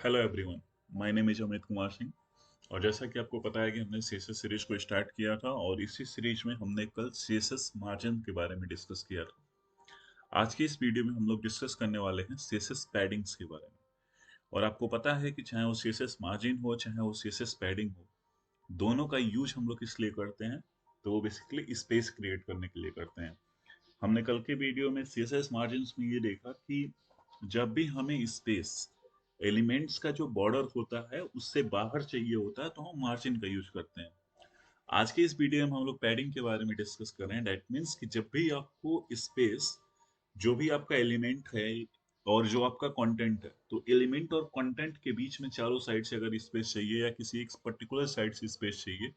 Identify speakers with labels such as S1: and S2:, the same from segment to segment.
S1: Hello everyone, my name is Amit Kumar Singh. और जैसा कि आपको पता है कि हमने सीएसएस सीरीज को स्टार्ट किया था और इसी सीरीज में हमने कल सीएसएस मार्जिन के बारे में डिस्कस किया था। आज की इस वीडियो में हम लोग डिस्कस करने वाले हैं सीएसएस पैडिंग्स के बारे में। और आपको पता है कि चाहे वो सीएसएस मार्जिन हो चाहे वो सीएसएस पैडिंग हो, दोनों का यूज हम लोग इसलिए करते हैं, तो वो बेसिकली स्पेस क्रिएट करने के लिए करते हैं। हमने कल के वीडियो में सीएसएस मार्जिन में ये देखा कि जब भी हमें स्पेस एलिमेंट्स का जो बॉर्डर होता है उससे बाहर चाहिए होता है तो हम मार्जिन का यूज करते हैं। आज के इस वीडियो में हम लोग पैडिंग के बारे में डिस्कस कर रहे हैं। दैट मीन्स कि जब भी आपको स्पेस, जो भी आपका एलिमेंट है और जो आपका कंटेंट है, तो एलिमेंट और कंटेंट के बीच में चारों साइड से अगर स्पेस चाहिए या किसी एक पर्टिकुलर साइड से स्पेस चाहिए,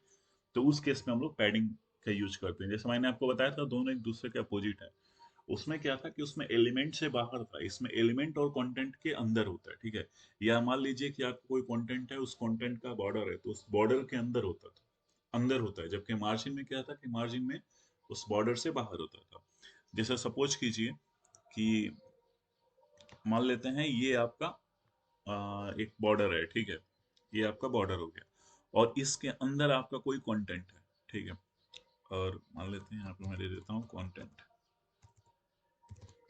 S1: तो उस केस में हम लोग पैडिंग का यूज करते हैं। जैसे मैंने आपको बताया था, दोनों एक दूसरे के अपोजिट है। उसमें क्या था कि उसमें एलिमेंट से बाहर था, इसमें एलिमेंट और कंटेंट के अंदर होता है, ठीक है। या मान लीजिए कि आपको कोई कंटेंट है, उस कंटेंट का बॉर्डर है, तो उस बॉर्डर के अंदर होता था, अंदर होता है। जबकि मार्जिन में क्या था कि मार्जिन में उस बॉर्डर से बाहर होता था। जैसे सपोज कीजिए कि मान लेते हैं ये आपका एक बॉर्डर है, ठीक है। ये आपका बॉर्डर हो गया और इसके अंदर आपका कोई कंटेंट है, ठीक है। और मान लेते हैं यहाँ पे मैं दे देता हूँ कंटेंट,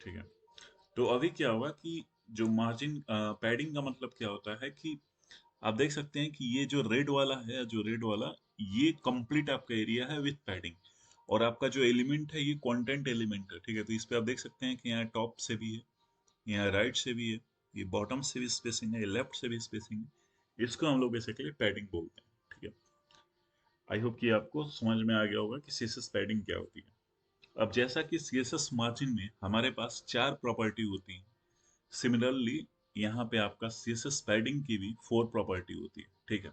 S1: ठीक है। तो अभी क्या होगा कि जो मार्जिन पैडिंग का मतलब क्या होता है कि आप देख सकते हैं कि ये जो रेड वाला है, जो रेड वाला, ये कंप्लीट आपका एरिया है विथ पैडिंग। और आपका जो एलिमेंट है ये कंटेंट एलिमेंट है, ठीक है। तो इस पे आप देख सकते हैं कि यहाँ टॉप से भी है, यहाँ राइट से भी है, ये बॉटम से भी स्पेसिंग है, ये लेफ्ट से भी स्पेसिंग है। इसको हम लोग बेसिकली पैडिंग बोलते हैं, ठीक है। आई होप कि आपको समझ में आ गया होगा कि सीएसएस पैडिंग क्या होती है। अब जैसा कि सीएसएस मार्जिन में हमारे पास चार प्रॉपर्टी होती है, सिमिलरली यहाँ पे आपका सीएसएस पैडिंग की भी फोर प्रॉपर्टी होती है, ठीक है।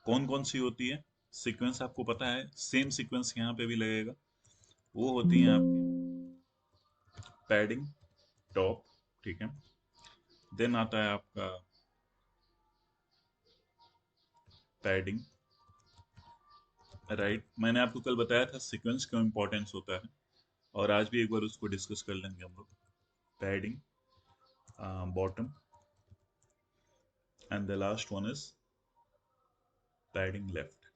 S1: कौन कौन सी होती है? सीक्वेंस आपको पता है, सेम सीक्वेंस यहाँ पे भी लगेगा। वो होती है आपकी पैडिंग टॉप, ठीक है। देन आता है आपका पैडिंग राइट। मैंने आपको कल बताया था सीक्वेंस क्यों इंपॉर्टेंस होता है, और आज भी एक बार उसको डिस्कस कर लेंगे हम लोग। Padding bottom and the last one is padding left,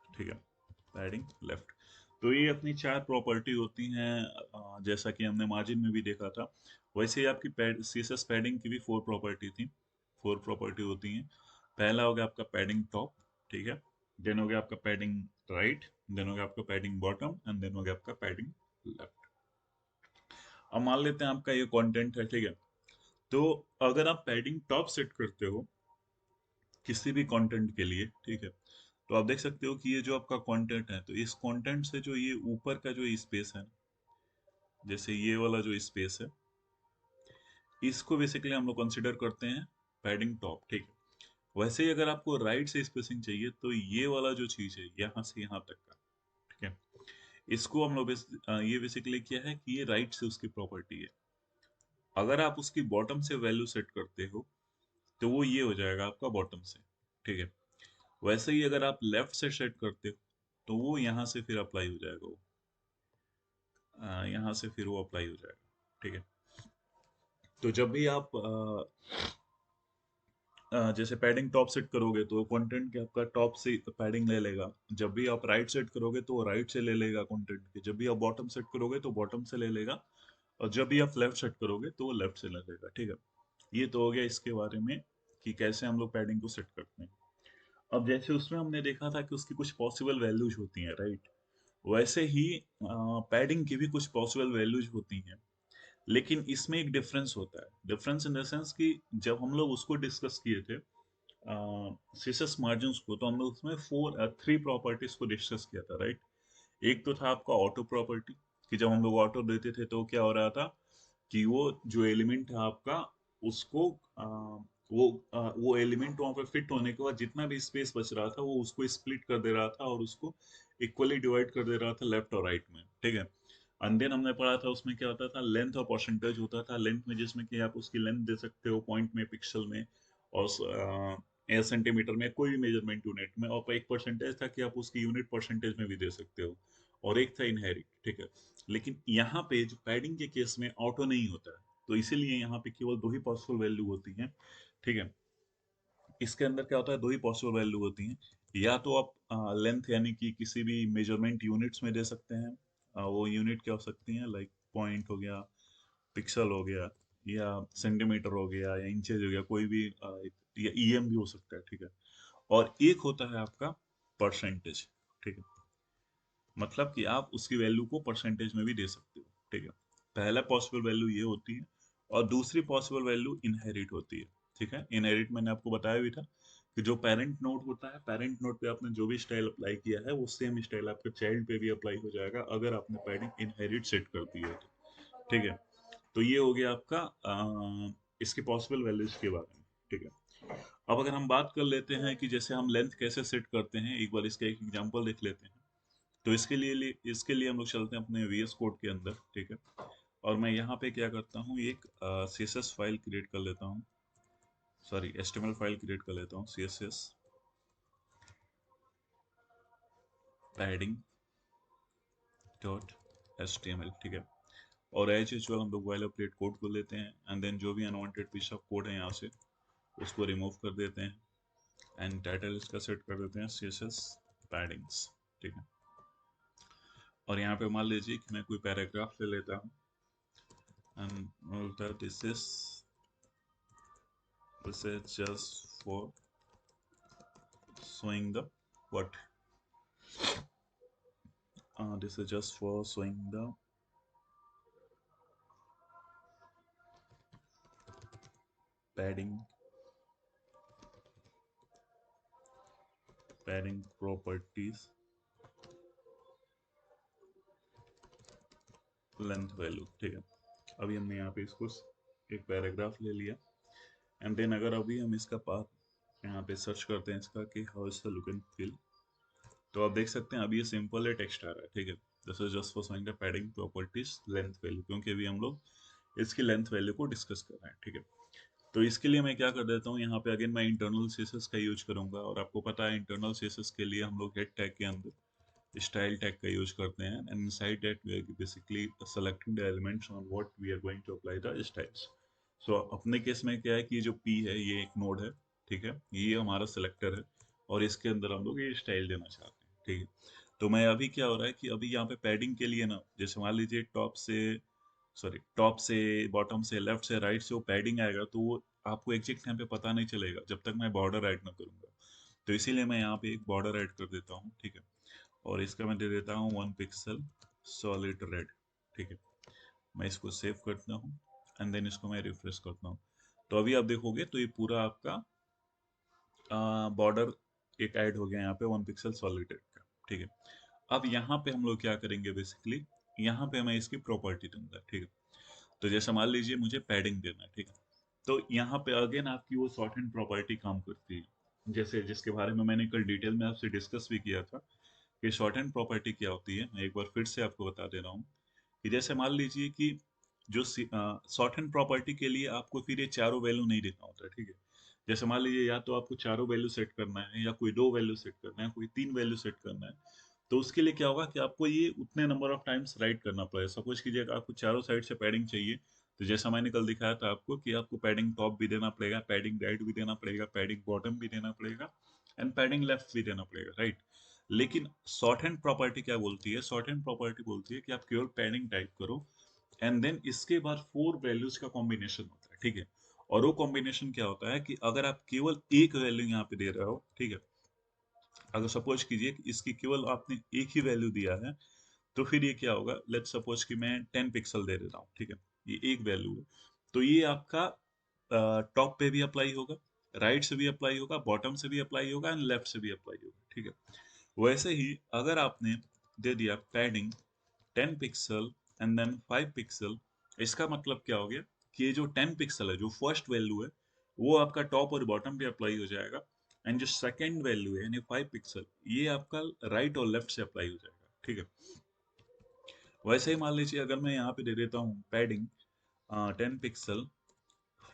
S1: ठीक है। Padding left. तो ये अपनी चार प्रॉपर्टी होती हैं, जैसा कि हमने मार्जिन में भी देखा था। वैसे ही आपकी सीएसएस पैडिंग की भी फोर प्रॉपर्टी थी, फोर प्रॉपर्टी होती हैं। पहला हो गया आपका पैडिंग टॉप, ठीक है। देन हो गया आपका पैडिंग राइट, देन हो गया आपका पैडिंग बॉटम एंड देन हो गया आपका पैडिंग लेफ्ट। अब मान लेते हैं आपका ये कंटेंट है, ठीक है। तो अगर आप पैडिंग टॉप सेट करते हो किसी भी कंटेंट के लिए, ठीक है, तो आप देख सकते हो कि ये जो आपका कंटेंट है, तो इस कंटेंट से जो ये ऊपर का जो स्पेस है, जैसे ये वाला जो स्पेस है, इसको बेसिकली हम लोग कंसिडर करते हैं पैडिंग टॉप, ठीक है। वैसे ही अगर आपको राइट से स्पेसिंग चाहिए तो ये वाला जो चीज है यहाँ से यहाँ तक का, ठीक है, इसको हम लोग ये बेसिकली क्या है कि ये राइट से उसकी प्रॉपर्टी है। अगर आप उसकी बॉटम से वैल्यू सेट करते हो तो वो ये हो जाएगा आपका बॉटम से, ठीक है। वैसे ही अगर आप लेफ्ट से सेट करते हो तो वो यहाँ से फिर अप्लाई हो जाएगा, वो यहाँ से फिर वो अप्लाई हो जाएगा, ठीक है। तो जब भी आप जैसे पैडिंग टॉप सेट करोगे तो कंटेंट के आपका टॉप से पैडिंग ले लेगा। जब भी आप राइट सेट करोगे तो वो राइट से ले लेगा कंटेंट के। जब भी आप बॉटम सेट करोगे तो बॉटम से ले लेगा। और जब भी आप लेफ्ट सेट करोगे तो वो लेफ्ट से ले लेगा, ठीक है। ये तो हो गया इसके बारे में कि कैसे हम लोग पैडिंग को सेट करते हैं। अब जैसे उसमें हमने देखा था कि उसकी कुछ पॉसिबल वैल्यूज होती हैं, राइट। वैसे ही पैडिंग की भी कुछ पॉसिबल वैल्यूज होती हैं, लेकिन इसमें एक डिफरेंस होता है। डिफरेंस इन द सेंस कि जब हम लोग उसको डिस्कस किए थे सीसस मार्जिन्स को, तो हम लोग उसमें थ्री प्रॉपर्टीज को डिस्कस किया था, राइट। एक तो था आपका ऑटो प्रॉपर्टी, कि जब हम लोग ऑटो देते थे तो क्या हो रहा था कि वो जो एलिमेंट है आपका, उसको वो एलिमेंट वहां पर फिट होने के बाद जितना भी स्पेस बच रहा था वो उसको स्प्लिट कर दे रहा था और उसको इक्वली डिवाइड कर दे रहा था लेफ्ट और राइट में, ठीक है। एंड देन हमने पढ़ा था उसमें क्या होता था, लेंथ और परसेंटेज होता था। लेंथ में जिसमें कि आप उसकी लेंथ दे सकते हो पॉइंट में, पिक्सल में, और सेंटीमीटर में, कोई भी मेजरमेंट यूनिट में। और एक परसेंटेज था कि आप उसकी यूनिट परसेंटेज में भी दे सकते हो। और एक था इनहेरिट, ठीक है। लेकिन यहाँ पे जो पैडिंग के केस में ऑटो नहीं होता है, तो इसीलिए यहाँ पे केवल दो ही पॉसिबल वैल्यू होती हैं, ठीक है। इसके अंदर क्या होता है, दो ही पॉसिबल वैल्यू होती हैं। या तो आप लेंथ यानी कि किसी भी मेजरमेंट यूनिट्स में दे सकते हैं। वो यूनिट क्या हो सकती हैं, लाइक पॉइंट हो गया, पिक्सल हो गया, या सेंटीमीटर हो गया, या इंचेज हो गया, कोई भी या ईएम भी हो सकता है, ठीक है। और एक होता है आपका परसेंटेज, ठीक है। मतलब कि आप उसकी वैल्यू को परसेंटेज में भी दे सकते हो, ठीक है। पहला पॉसिबल वैल्यू ये होती है, और दूसरी पॉसिबल वैल्यू इनहेरिट होती है, ठीक है। इनहेरिट मैंने आपको बताया भी था कि जो पेरेंट नोड होता है, पेरेंट नोड पे आपने जो भी स्टाइल अप्लाई किया है वो सेम स्टाइल आपके चाइल्ड पे भी अप्लाई हो जाएगा, अगर आपने पेरेंट इनहेरिट सेट कर दी है तो, ठीक है। तो ये हो गया आपका इसके पॉसिबल वैल्यूज के बारे में, ठीक है। अब अगर हम बात कर लेते हैं कि जैसे हम लेंथ कैसे सेट करते हैं, एक बार इसका एक एग्जांपल देख लेते हैं। तो इसके लिए हम लोग चलते हैं अपने वीएस कोड के अंदर, ठीक है। और मैं यहाँ पे क्या करता हूँ, एक सीएसएस फाइल क्रिएट कर लेता हूँ, सॉरी एचटीएमएल फाइल क्रिएट कर लेता हूँ, सीएसएस पैडिंग डॉट एचटीएमएल, ठीक है। और एज यूजुअल हम लोग वाइल अपडेट कोड को लेते हैं, एंड देन जो भी अनवांटेड पीस ऑफ कोड है यहाँ से उसको रिमूव कर देते हैं, एंड टाइटल इसका सेट कर देते हैं सीएसएस पैडिंग्स, ठीक है। और यहाँ पे मान लीजिए कि मैं कोई पैराग्राफ ले लेता हूँ, एंड बोलता है this is just for showing the what this is just for showing the padding properties length value, ठीक है। अभी हमने यहाँ पे इसको एक पैराग्राफ ले लिया, एंड देन अगर अभी हम इसका पाथ यहाँ पे सर्च करते हैं इसका कि how is the look and feel, तो आप देख सकते हैं अभी ये सिंपल है, टेक्स्ट आ रहा है, ठीक है। This is just for showing the padding properties length value, क्योंकि अभी हम लोग इसकी लेंथ वैल्यू को डिस्कस कर रहे हैं, ठीक है। तो इसके लिए मैं क्या कर देता हूँ, यहाँ पे अगेन मैं इंटरनल सीएसएस का यूज करूंगा, और आपको पता है इंटरनल सीएसएस के लिए हम लोग हेड टैग के अंदर स्टाइल टैग का यूज करते हैं, and inside that we are basically selecting the elements on what we are going to apply the styles. So अपने केस में क्या है कि ये जो पी है ये एक नोड है, ठीक है, ये हमारा सेलेक्टर है, और इसके अंदर हम लोग ये स्टाइल देना चाहते हैं, ठीक है। तो मैं अभी क्या हो रहा है कि अभी यहाँ पे पैडिंग के लिए ना, जैसे मान लीजिए टॉप से बॉटम से लेफ्ट से राइट से वो पैडिंग आएगा, तो वो आपको एग्जैक्ट यहाँ पे पता नहीं चलेगा जब तक मैं बॉर्डर ऐड ना करूंगा। तो इसीलिए मैं यहाँ पे एक बॉर्डर ऐड कर देता हूँ, ठीक है। और इसका मैं दे देता हूँ 1 पिक्सल सॉलिड रेड, ठीक है। मैं इसको सेव करता हूँ, एंड देन इसको मैं रिफ्रेश करता हूँ। तो अभी आप देखोगे तो ये पूरा आपका बॉर्डर एक ऐड हो गया यहाँ पे 1 पिक्सल सॉलिड रेड का, ठीक है। अब यहाँ पे हम लोग क्या करेंगे, बेसिकली यहाँ पे मैं इसकी प्रॉपर्टी दूंगा, ठीक है। तो जैसे मान लीजिए मुझे पैडिंग देना है, ठीक है। तो यहाँ पे अगेन आपकी वो शॉर्ट हैंड प्रॉपर्टी काम करती है, जैसे जिसके बारे में मैंने कल डिटेल में आपसे डिस्कस भी किया था कि शॉर्ट हैंड प्रॉपर्टी क्या होती है। मैं एक बार फिर से आपको बता दे रहा हूँ कि जैसे मान लीजिए कि जो शॉर्ट हैंड प्रॉपर्टी के लिए आपको फिर ये चारों वैल्यू नहीं देना होता, ठीक है। जैसे मान लीजिए या तो आपको चारों वैल्यू सेट करना है, या कोई दो वैल्यू सेट करना है, कोई तीन वैल्यू सेट करना है। तो उसके लिए क्या होगा कि आपको ये उतने नंबर ऑफ टाइम्स राइट करना पड़ेगा। सपोज कीजिए अगर आपको चारों साइड से पैडिंग चाहिए, तो जैसा मैंने कल दिखाया था आपको कि आपको पैडिंग टॉप भी देना पड़ेगा, पैडिंग राइट भी देना पड़ेगा, पैडिंग बॉटम भी देना पड़ेगा, एंड पैडिंग लेफ्ट भी देना पड़ेगा, राइट। लेकिन शॉर्ट हैंड प्रॉपर्टी क्या बोलती है, शॉर्ट हैंड प्रॉपर्टी बोलती है कि आप केवल पैडिंग टाइप करो, एंड देन इसके बाद 4 वैल्यूज का कॉम्बिनेशन होता है, ठीक है। और वो कॉम्बिनेशन क्या होता है कि अगर आप केवल एक वैल्यू यहाँ पे दे रहे हो, ठीक है, अगर सपोज कीजिए कि इसकी केवल आपने एक ही वैल्यू दिया है, तो फिर ये क्या होगा, लेट्स सपोज कि मैं 10 पिक्सल दे देता हूँ, ठीक है। ये एक वैल्यू है, तो ये आपका टॉप पे भी अप्लाई होगा, राइट से भी अप्लाई होगा, बॉटम से भी अप्लाई होगा, एंड लेफ्ट से भी अप्लाई होगा, ठीक है। वैसे ही अगर आपने दे दिया padding 10 pixel and then 5 pixel, इसका मतलब क्या हो गया कि ये जो 10 पिक्सल है, जो फर्स्ट वैल्यू है, वो आपका टॉप और बॉटम पे अप्लाई हो जाएगा, एंड जो सेकंड वैल्यू है यानी 5 पिक्सल, ये आपका राइट और लेफ्ट से अप्लाई हो जाएगा, ठीक है। वैसे ही मान लीजिए अगर मैं यहाँ पे दे देता हूँ padding 10 pixel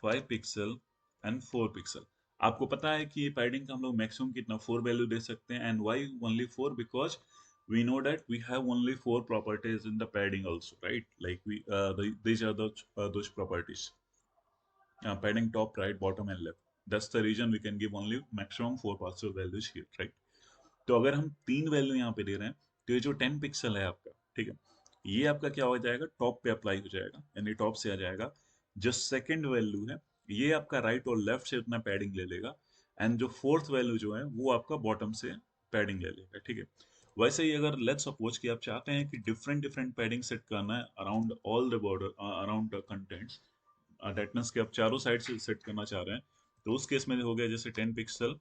S1: 5 pixel and 4 pixel. आपको पता है कि पैडिंग का हम लोग मैक्सिमम कितना 4 वैल्यू दे सकते हैं, and Y only 4, because we know that we have only four properties in the padding also, right? Like these are those properties: padding top, right, bottom, and left. That's the reason we can give only maximum four possible values here, right? तो अगर हम तीन value यहाँ पे दे रहे हैं, तो ये जो 10 पिक्सल है आपका, ठीक है, ये आपका क्या हो जाएगा, टॉप पे अप्लाई हो जाएगा, यानी टॉप से आ जाएगा। जो सेकंड वैल्यू है, ये आपका राइट और लेफ्ट से उतना पैडिंग ले लेगा, एंड जो फोर्थ वैल्यू जो है वो आपका बॉटम से पैडिंग ले लेगा, ठीक है। वैसे ही अगर लेट्स सपोज कि आप चाहते हैं कि डिफरेंट डिफरेंट पैडिंग सेट करना है around all the border, around the contents, that means कि आप चारों साइड से सेट करना चाह रहे हैं, तो उस केस में हो गया जैसे 10 pixel,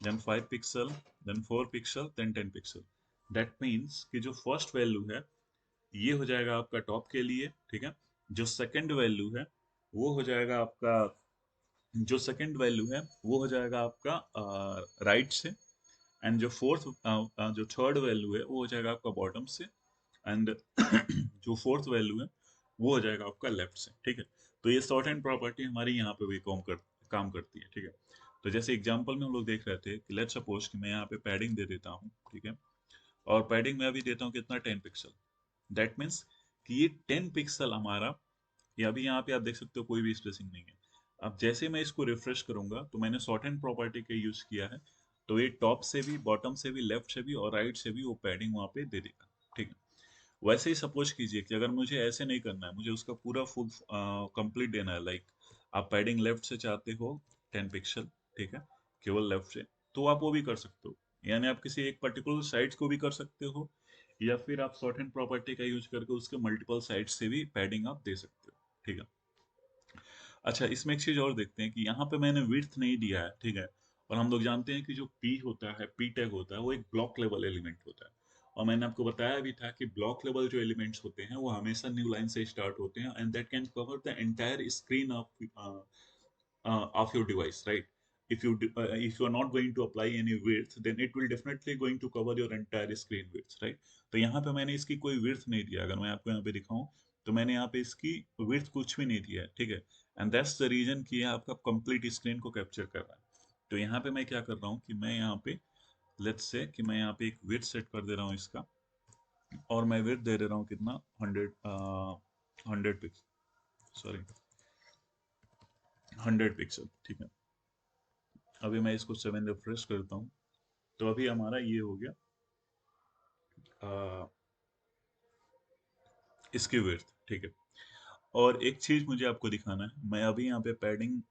S1: then 5 pixel, then 4 pixel, then 10 pixel. That means कि जो फर्स्ट वैल्यू है ये हो जाएगा आपका टॉप के लिए, ठीक है। जो सेकंड वैल्यू है वो हो जाएगा आपका, जो सेकंड वैल्यू है वो हो जाएगा आपका राइट से, एंड जो फोर्थ, जो थर्ड वैल्यू है वो हो जाएगा आपका बॉटम से, एंड जो फोर्थ वैल्यू है वो हो जाएगा आपका लेफ्ट से, ठीक है। तो ये सॉर्ट एंड प्रॉपर्टी हमारी यहाँ पे भी काम करती है, ठीक है। तो जैसे एग्जांपल में हम लोग देख रहे थे कि लेट्स सपोज कि मैं यहाँ पे पैडिंग दे देता हूँ, ठीक है, और पैडिंग में अभी देता हूँ कितना, 10 पिक्सल। दैट मीन्स कि ये 10 पिक्सल हमारा, ये अभी यहाँ पे आप देख सकते हो कोई भी स्पेसिंग नहीं है। अब जैसे मैं इसको रिफ्रेश करूंगा तो मैंने सॉर्ट एंड प्रॉपर्टी का यूज किया है, तो ये टॉप से भी, बॉटम से भी, लेफ्ट से भी और राइट से भी वो पैडिंग वहाँ पे दे देगा, ठीक है। वैसे ही सपोज कीजिए कि अगर मुझे ऐसे नहीं करना है, मुझे उसका पूरा फुल कंप्लीट देना है, लाइक आप पैडिंग लेफ्ट से चाहते हो 10 पिक्सल, ठीक है, केवल लेफ्ट से, तो आप वो भी कर सकते हो। यानी आप किसी एक पर्टिकुलर साइड को भी कर सकते हो, या फिर आप सॉर्ट एंड प्रॉपर्टी का यूज करके उसके मल्टीपल साइड से भी पैडिंग आप दे सकते हो, ठीक है। अच्छा, इसमें एक चीज और देखते हैं कि यहाँ पे मैंने विड्थ नहीं दिया है, ठीक है। और हम लोग जानते हैं कि जो पी होता है, पी टैग होता है, वो एक ब्लॉक लेवल एलिमेंट होता है। और मैंने आपको बताया भी था कि ब्लॉक लेवल जो एलिमेंट्स होते हैं वो हमेशा न्यू लाइन से स्टार्ट होते हैं, and that can cover the entire screen of your device, right? If you are not going to apply any width, then it will definitely going to cover your entire screen width, right? तो यहाँ पे मैंने इसकी कोई width नहीं दिया, अगर मैं आपको यहाँ पे दिखाऊं तो मैंने यहाँ पे इसकी width कुछ भी नहीं दिया है, ठीक है। एंड दैट्स द रीजन कि ये आपका कंप्लीट स्क्रीन को कैप्चर कर रहा है। तो यहाँ पे मैं क्या कर रहा हूँ कि मैं यहाँ पे, लेट्स से कि मैं यहाँ पे एक width सेट कर दे रहा हूँ इसका, और मैं width दे दे रहा हूँ कितना, 100 पिक्सल, सॉरी 100 पिक्सल, ठीक है। अभी मैं इसको 7 रिफ्रेश करता हूँ, तो अभी हमारा ये हो गया आ, इसकी विड्थ, ठीक है। और एक चीज मुझे आपको दिखाना है, मैं अभी यहाँ पे पैडिंग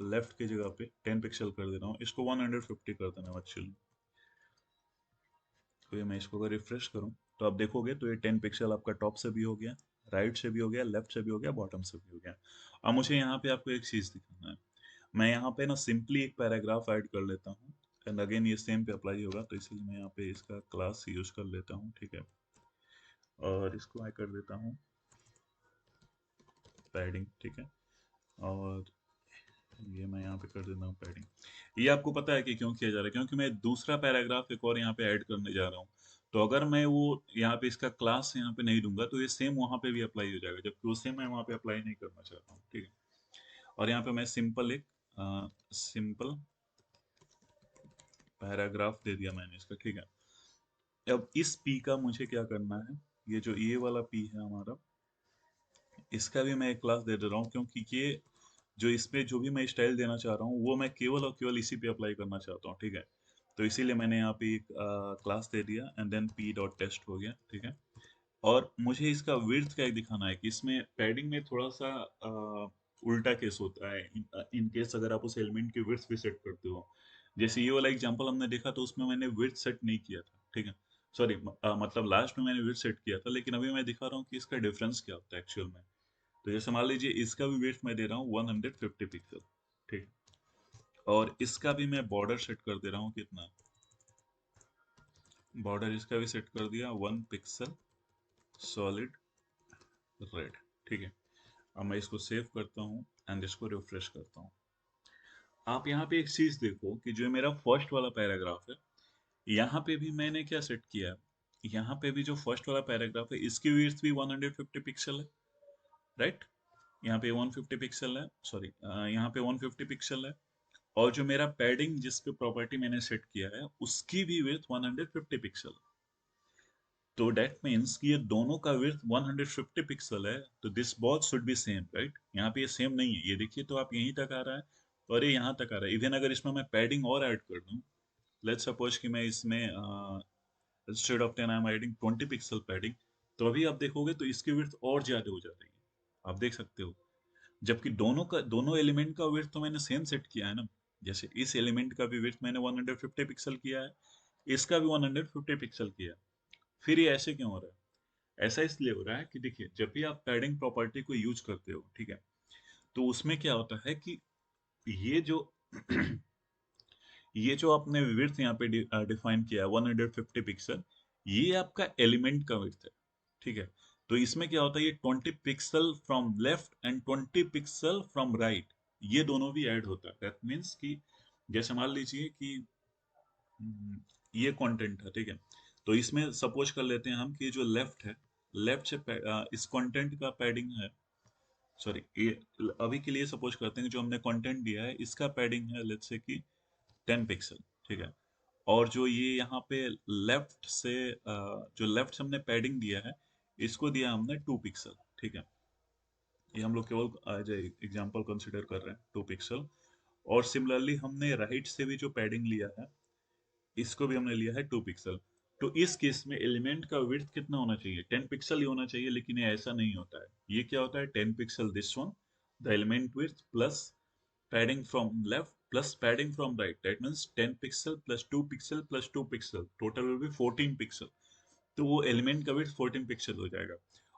S1: लेफ्ट की जगह पे 10 पिक्सल कर दे रहा हूँ, इसको 150 कर देना एक्चुअली। तो ये मैं इसको अगर रिफ्रेश करूँ तो आप देखोगे तो ये 10 पिक्सल आपका टॉप से भी हो गया, राइट से भी हो गया, लेफ्ट से भी हो गया, बॉटम से भी हो गया। अब मुझे यहाँ पे आपको एक चीज दिखाना है, मैं यहाँ पे ना सिंपली एक पैराग्राफ ऐड कर लेता हूँ, एंड अगेन ये सेम पे अप्लाई होगा, तो इसलिए मैं यहाँ पे इसका क्लास यूज कर लेता हूँ, ठीक है। और इसको मैं कर देता हूँ पैडिंग, ठीक है। और ये मैं यहाँ पे कर देता हूँ पैडिंग। ये आपको पता है कि क्यों किया जा रहा है, क्योंकि मैं दूसरा पैराग्राफ एक और यहाँ पे ऐड करने जा रहा हूँ। तो अगर मैं वो यहाँ पे इसका क्लास यहाँ पे नहीं दूंगा तो ये सेम वहाँ पे भी अप्लाई हो जाएगा, जबकि वो सेम मैं वहाँ पे अप्लाई नहीं करना चाहता हूँ, ठीक है। और यहाँ पे मैं सिंपल एक सिंपल पैराग्राफ दे दिया मैंने इसका, ठीक है। अब इस पी का मुझे क्या करना है, ये जो ये वाला पी है हमारा, इसका भी मैं एक क्लास दे दे रहा हूँ, क्योंकि ये जो इसमें जो भी मैं स्टाइल देना चाह रहा हूँ वो मैं केवल और केवल इसी पे अप्लाई करना चाहता हूँ, ठीक है। तो इसीलिए मैंने यहाँ पे एक क्लास दे दिया, and then P dot test हो गया, ठीक है। और मुझे इसका विड्थ क्या दिखाना है कि इसमें पैडिंग में थोड़ा सा उल्टा केस होता है, इन केस अगर आप उस एलिमेंट की विड्थ भी सेट करते हो। जैसे ये वाला एग्जांपल हमने देखा तो उसमें मैंने विड्थ सेट नहीं किया था, ठीक है। सॉरी, मतलब लास्ट में मैंने विड्थ सेट किया था, लेकिन अभी मैं दिखा रहा हूँ कि इसका डिफरेंस क्या होता है एक्चुअल में। तो जैसे मान लीजिए इसका भी वेट मैं दे रहा हूँ 150 पिक्सल, ठीक। और इसका भी मैं बॉर्डर सेट कर दे रहा हूँ कितना, बॉर्डर इसका भी सेट कर दिया 1 पिक्सल सॉलिड रेड, ठीक है। अब मैं इसको सेव करता हूँ एंड इसको रिफ्रेश करता हूँ। आप यहाँ पे एक चीज देखो कि जो मेरा फर्स्ट वाला पैराग्राफ है, यहाँ पे भी मैंने क्या सेट किया है, यहाँ पे भी जो फर्स्ट वाला पैराग्राफ है इसकी विड्थ भी 150 पिक्सल है, राइट। यहाँ पे 150 पिक्सल है, सॉरी यहाँ पे 150 पिक्सल है। और जो मेरा पैडिंग जिस पे प्रॉपर्टी मैंने सेट किया है उसकी भी विड्थ 150 पिक्सल। तो डेट मीन्स कि ये दोनों का विड्थ 150 पिक्सल है, तो this both should be same, right? यहाँ पे ये सेम नहीं है, ये देखिए तो आप यहीं तक आ रहा है और ये यहाँ तक आ रहा है। इवन अगर इसमें मैं पैडिंग और ऐड कर दूं, लेट्स सपोज कि मैं इसमें instead of 10 I am adding 20 pixel padding, तो अभी आप देखोगे तो इसकी विड्थ और ज्यादा हो जाती है, आप देख सकते हो। जबकि दोनों एलिमेंट का विड्थ तो मैंने सेम सेट किया है ना। जैसे इस एलिमेंट का भी विड्थ मैंने 150 पिक्सल किया है, इसका भी 150 पिक्सल किया है। फिर ये ऐसे क्यों हो रहा है? ऐसा इसलिए हो रहा है कि देखिए, जब भी आप पैडिंग प्रॉपर्टी को यूज करते हो, ठीक है, तो उसमें क्या होता है कि ये जो ये जो आपने विड्थ यहाँ पे डिफाइन किया है 150 पिक्सल, ये आपका एलिमेंट का विड्थ है, ठीक है। तो इसमें क्या होता है, ये 20 pixel from left and 20 pixel from right, ये दोनों भी ऐड होता है। दैट मीन्स कि जैसे मान लीजिए कि ये कंटेंट है, ठीक है, तो इसमें सपोज कर लेते हैं हम कि जो लेफ्ट है, लेफ्ट से इस कंटेंट का पैडिंग है, सॉरी, ये अभी के लिए सपोज करते हैं कि जो हमने कंटेंट दिया है इसका पैडिंग है लेट्स से कि 10 पिक्सल, ठीक है। और जो ये यहाँ पे लेफ्ट से जो लेफ्ट से हमने पैडिंग दिया है, इसको दिया हमने 2 पिक्सल, ठीक है। ये हम लोग केवल एज एग्जांपल कंसिडर कर रहे हैं 2 पिक्सल। और सिमिलरली हमने राइट से भी जो पैडिंग लिया है, इसको भी हमने लिया है 2 पिक्सल। तो इस केस में एलिमेंट का विड्थ कितना होना चाहिए? 10 पिक्सल ही होना चाहिए, लेकिन ये ऐसा नहीं होता है। ये क्या होता है, 10 pixel this one, the element width plus padding from left plus padding from right. That means 10 pixel plus 2 pixel plus 2 pixel. Total will be 14 pixel. तो वो एलिमेंट का विड्थ 14 पिक्सल हो जाएगा।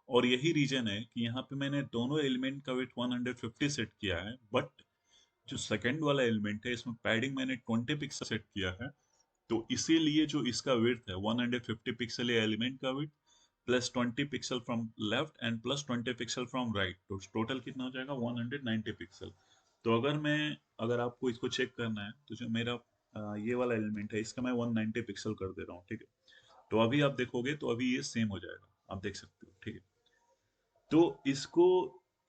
S1: और यही रीजन है कि यहाँ पे मैंने दोनों एलिमेंट का विड्थ 150 सेट किया है, बट जो सेकंड वाला एलिमेंट है इसमें पैडिंग मैंने 20 पिक्सल सेट किया है। तो इसीलिए जो इसका विड्थ है 150 पिक्सल है एलिमेंट का width, plus 20 pixel from left and plus 20 pixel from right, तो टोटल कितना हो जाएगा 190 पिक्सल। तो अगर आपको इसको चेक करना है, तो जो मेरा ये वाला एलिमेंट है इसका मैं 190 पिक्सल कर दे रहा हूँ, ठीक है। तो अभी आप देखोगे तो अभी ये सेम हो जाएगा, आप देख सकते हो, ठीक है। तो इसको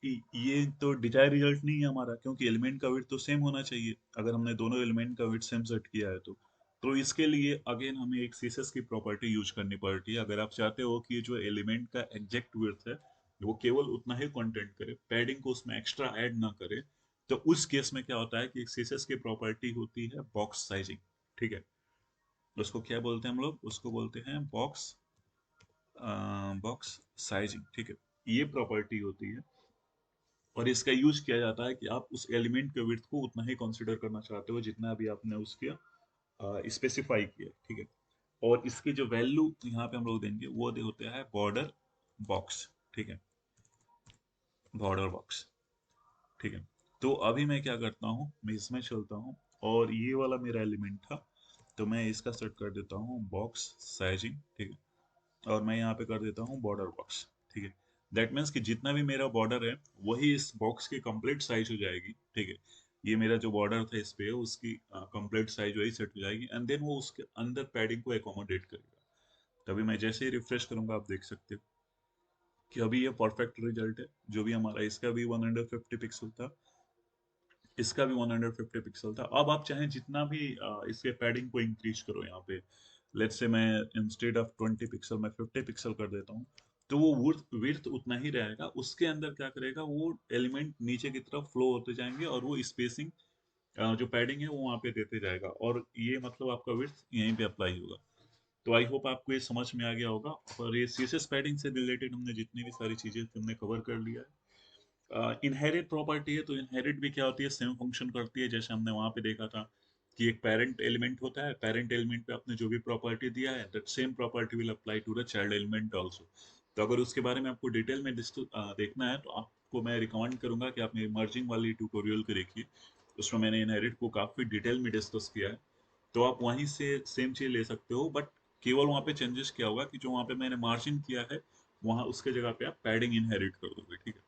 S1: ये तो डिजायर रिजल्ट नहीं है हमारा, क्योंकि एलिमेंट का वेट तो सेम होना चाहिए अगर हमने दोनों एलिमेंट का वेट सेम सेट किया है तो इसके लिए अगेन हमें एक सीएसएस की प्रॉपर्टी यूज करनी पड़ती है। अगर आप चाहते हो कि जो एलिमेंट का एग्जैक्ट विड्थ है वो केवल उतना ही कंटेंट करे, पैडिंग को उसमें एक्स्ट्रा ऐड ना करे, तो उस केस में क्या होता है कि एक सीएसएस की प्रॉपर्टी होती है बॉक्स साइजिंग, ठीक है। उसको क्या बोलते हैं हम लोग? उसको बोलते हैं बॉक्स साइजिंग, ठीक है। ये प्रॉपर्टी होती है और इसका यूज किया जाता है कि आप उस एलिमेंट के विड्थ को उतना ही कंसीडर करना चाहते हो जितना अभी आपने उसके स्पेसिफाई किया, ठीक है। और इसकी जो वैल्यू यहाँ पे हम लोग देंगे वो होता है बॉर्डर बॉक्स, ठीक है, बॉर्डर बॉक्स, ठीक है। तो अभी मैं क्या करता हूँ, मैं इसमें चलता हूँ और ये वाला मेरा एलिमेंट था, तो मैं इसका सेट कर देता हूँ बॉक्स साइजिंग, ठीक है। और मैं यहाँ पे कर देता हूँ बॉर्डर बॉक्स, ठीक है। दैट मीन्स कि जितना भी मेरा बॉर्डर है वही इस बॉक्स की कंप्लीट साइज हो जाएगी, ठीक है। ये मेरा जो बॉर्डर था इस पे उसकी कंप्लीट साइज वही सेट हो जाएगी एंड देन वो उसके अंदर पैडिंग को एकोमोडेट करेगा। तभी मैं जैसे ही रिफ्रेश करूंगा आप देख सकते हो कि अभी ये परफेक्ट रिजल्ट है। जो भी हमारा इसका भी 150 पिक्सल था, इसका भी 150 पिक्सल था। अब आप चाहें जितना भी इसके पैडिंग को इंक्रीज करो यहाँ पे, लेट्स से मैं इंस्टेड ऑफ 20 पिक्सल मैं 50 पिक्सल कर देता हूँ, तो वो विड्थ उतना ही रहेगा। उसके अंदर क्या करेगा, वो एलिमेंट नीचे की तरफ फ्लो होते जाएंगे और वो स्पेसिंग जो पैडिंग है वो वहाँ पे देते जाएगा और ये मतलब आपका विड्थ यहीं पे अप्लाई होगा। तो आई होप आपको ये समझ में आ गया होगा। और ये सीएसएस पैडिंग से रिलेटेड हमने जितनी भी सारी चीजें हमने कवर कर लिया है। इनहेरिट प्रॉपर्टी है, तो इनहेरिट भी क्या होती है, सेम फंक्शन करती है जैसे हमने वहां पे देखा था कि एक पेरेंट एलिमेंट होता है, पेरेंट एलिमेंट पे आपने जो भी प्रॉपर्टी दिया है that same property will apply to the child element also. तो अगर उसके बारे में आपको डिटेल में देखना है तो आपको मैं रिकमेंड करूंगा कि आप मेरी मर्जिंग वाली ट्यूटोरियल को देखिए। उसमें मैंने इनहेरिट को काफी डिटेल में डिस्कस किया है, तो आप वहीं से सेम चीज ले सकते हो। बट केवल वहां पे चेंजेस क्या होगा कि जो वहां पे मैंने मार्जिन किया है वहां उसके जगह पे आप पैडिंग इनहेरिट कर दोगे, ठीक है।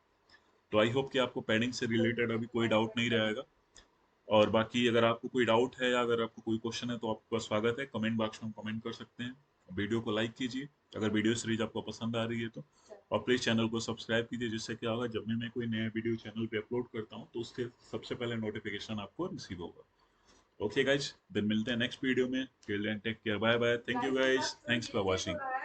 S1: तो आई होप कि आपको पैडिंग से रिलेटेड अभी कोई डाउट नहीं रहेगा। और बाकी अगर आपको कोई डाउट है या अगर आपको कोई क्वेश्चन है तो आपका स्वागत है, कमेंट बॉक्स में कमेंट कर सकते हैं। वीडियो को लाइक कीजिए अगर वीडियो सीरीज आपको पसंद आ रही है तो, और प्लीज चैनल को सब्सक्राइब कीजिए, जिससे क्या होगा जब भी मैं कोई नया वीडियो चैनल पे अपलोड करता हूँ तो उसके सबसे पहले नोटिफिकेशन आपको रिसीव होगा। ओके गाइज, देन मिलते हैं नेक्स्ट वीडियो में। Till then take care, bye bye, thank you guys, thanks for watching.